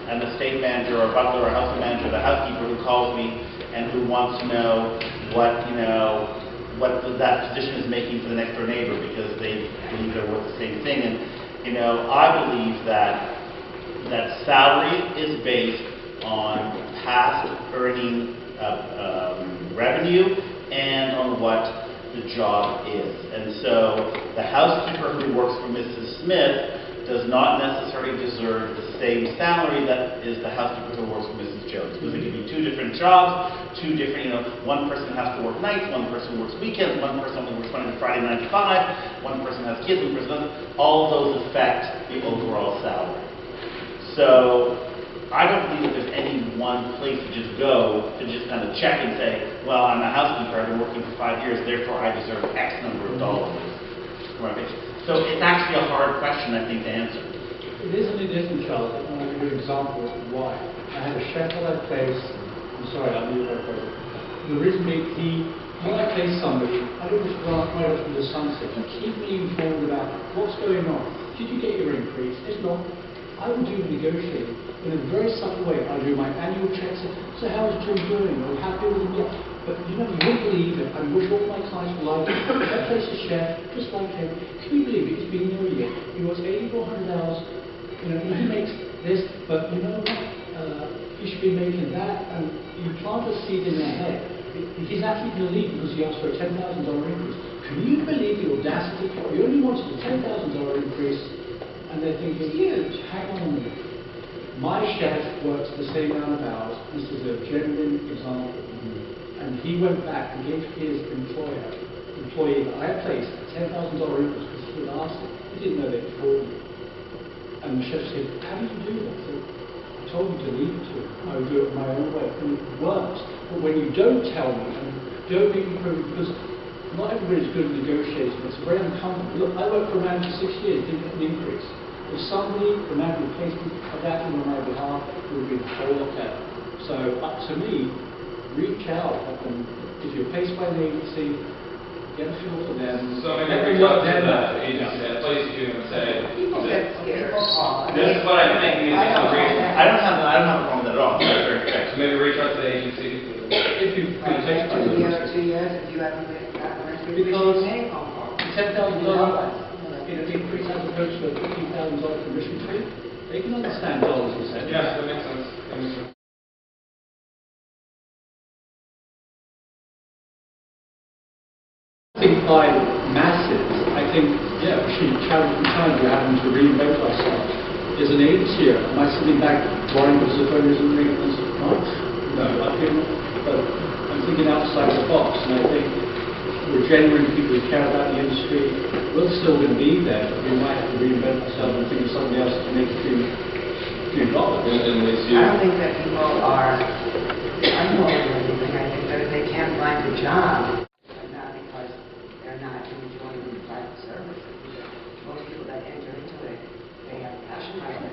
an estate manager or a butler or a house manager, the housekeeper who calls me and who wants to know what, what that position is making for the next door neighbor because they believe they're worth the same thing. And, I believe that salary is based on past earning revenue and on what the job is. And so the housekeeper who works for Mrs. Smith does not necessarily deserve the same salary that is the housekeeper who works for Mrs. Jones, because it could be two different jobs, two different, one person has to work nights, one person works weekends, one person only works Friday 9 to 5, one person has kids, one person doesn't. All of those affect the overall salary. So I don't believe that there's any one place to just go to just kind of check and say, well, I'm a housekeeper, I've been working for 5 years, therefore I deserve X number of dollars. So it's actually a hard question, I think, to answer. It isn't, Charles. I'll give you an example of why. I had a chef that I placed. I'm sorry, I'll leave that for you. The reason being, when I place somebody, I don't just run right up to the sunset. You keep me informed about what's going on. Did you get your increase? If not, I will do the negotiating in a very subtle way. I'll do my annual checks. So how is Jim doing? Are you happy with him? Yeah. But you wouldn't believe it. I wish all my clients were like him. I place a chef just like him. Can you believe it? He's been here a year. He works 8,400 hours. He makes this, but you know what? He should be making that. And you plant a seed in their head. He's actually going to leave because he asked for a $10,000 increase. Can you believe the audacity? He only wanted a $10,000 increase, and they're thinking, huge, hang on a minute. My chef works the same amount of hours. This is a genuine example. And he went back and gave his employee that I placed a $10,000 increase because he had asked him. He didn't know they'd before me. And the chef said, how did you do that? So I told him to leave it to him. I would do it my own way. And it works. But when you don't tell me and don't make me prove it, because not everybody's good at negotiating. It's very uncomfortable. Look, I worked for a man for 6 years, didn't get an increase. If somebody, the man who placed me, had acted on my behalf, it would be a whole lot better. So up to me, reach out at them. If you're placed by an agency, get a feel for them. So maybe reach out to the agency that placed you and say, people get scared. This is what I think is the reason. I don't have a problem with that at all. So maybe reach out to the agency. If you Right, take 2 years, 2 years, if you haven't gotten an increase, because any phone call. $10,000 increase as opposed to a $15,000 commission fee, they can understand dollars and cents. Yes, that makes sense. That makes sense. I think by masses, yeah, we should challenge the time we're having to reinvent ourselves. There's an agency here. Am I sitting back worrying because the phone isn't making this much? No, but I'm thinking outside the box, and I think we're genuine people who care about the industry. We're still going to be there, but we might have to reinvent ourselves and think of something else to make a few dollars. I don't think that people are unloyal or anything. I think that if they can't find a job, not because they're not enjoying the private service. Most people that enter into it, they have passion for it.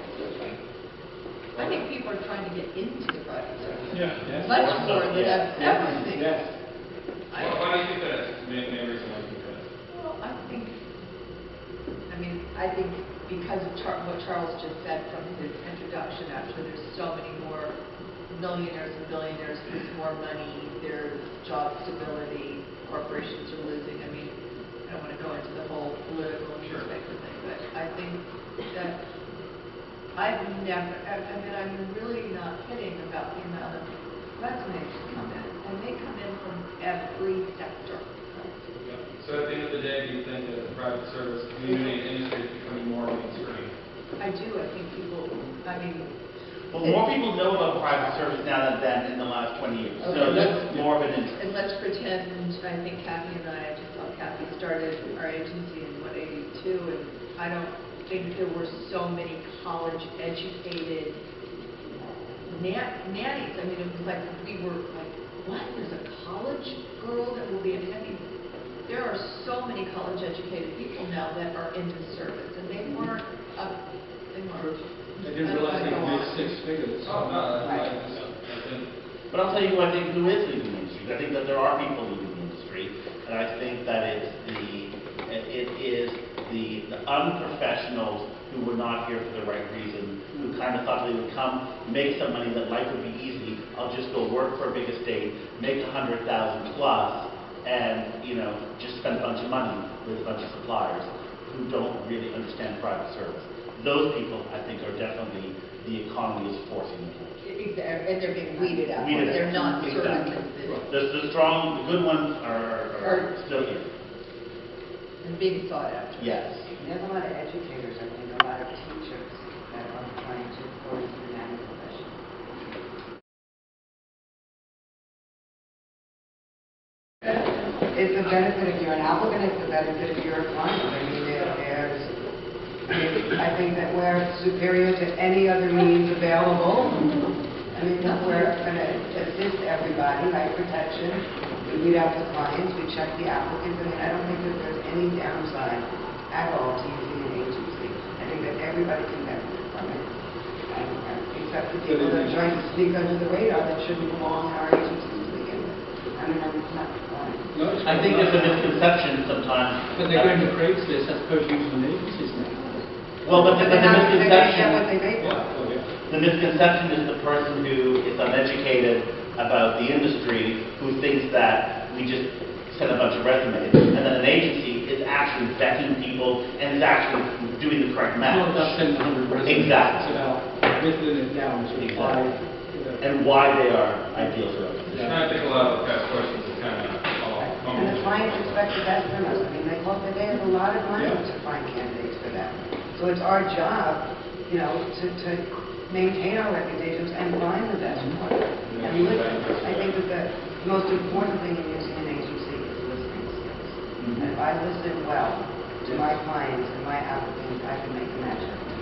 I think people are trying to get into the private service. Yeah. Yes. Much more than everything. Yes. Why do you think that is? Main reason why you think that is? Well, I think because of what Charles just said from his introduction, actually, there's so many more millionaires and billionaires, there's more money, there's job stability, corporations are losing. I don't want to go into the whole political newspaper thing, but I think that I'm really not kidding about the amount of resumes that come in, and they come in from every sector. So at the end of the day, do you think that the private service community and industry is becoming more mainstream? I do. I think people, well, more people know about private service now than in the last 20 years. Okay. So that's more of an interest. and let's pretend, I think Kathy and I just saw Kathy started our agency in, 82, and I don't think there were so many college-educated nannies. It was like, we were like, what? There's a college girl that will be attending? There are so many college-educated people now that are into service, and they weren't They didn't realize they could make 6 figures. Oh, no, But I'll tell you who I think who is leaving the industry. I think that there are people leaving the industry, and I think that it is the unprofessionals who were not here for the right reason, who kind of thought they would come, make some money, that life would be easy. I'll just go work for a big estate, make 100,000 plus, and, you know, just spend a bunch of money with a bunch of suppliers who don't really understand private service. Those people, I think, are definitely the economy is forcing them towards. And they're being weeded out. Weeded out. They're not Exactly. services The strong, the good ones are still here. and being sought after. Yes. There's a lot of educators, I think, a lot of teachers that are trying to go into the nanny profession. It's a benefit if you're an applicant, it's a benefit if you're a client. I mean, I think that we're superior to any other means available. I mean, we're going to assist everybody, right, protection. We meet out with clients, we check the applicants. I mean, I don't think that there's any downside at all to using an agency. I think that everybody can benefit from it. Except the people that are trying to sneak under the radar that shouldn't belong in our agencies to begin with. I mean, I'm not fine. No, it's I think not. there's a misconception sometimes. But they're going to Craigslist as opposed to using agencies now. Well, but the They get what misconception, they make for. Oh, yeah. the misconception is the person who is uneducated about the industry, who thinks that we just send a bunch of resumes, and then an agency is actually vetting people and is actually doing the correct It's match. not about sending 100 resumes. Exactly. It's about whittling it down to Exactly. 5. And why they are ideal for us. I think a lot of the past questions are kind of all And the clients expect the best from us. I mean, they have a lot of money Yeah. to find candidates for them. So it's our job, you know, to maintain our reputations and find the best one. And listen. I think that the most important thing in using an agency is listening skills. And if I listen well to my clients and my applicants, I can make a match every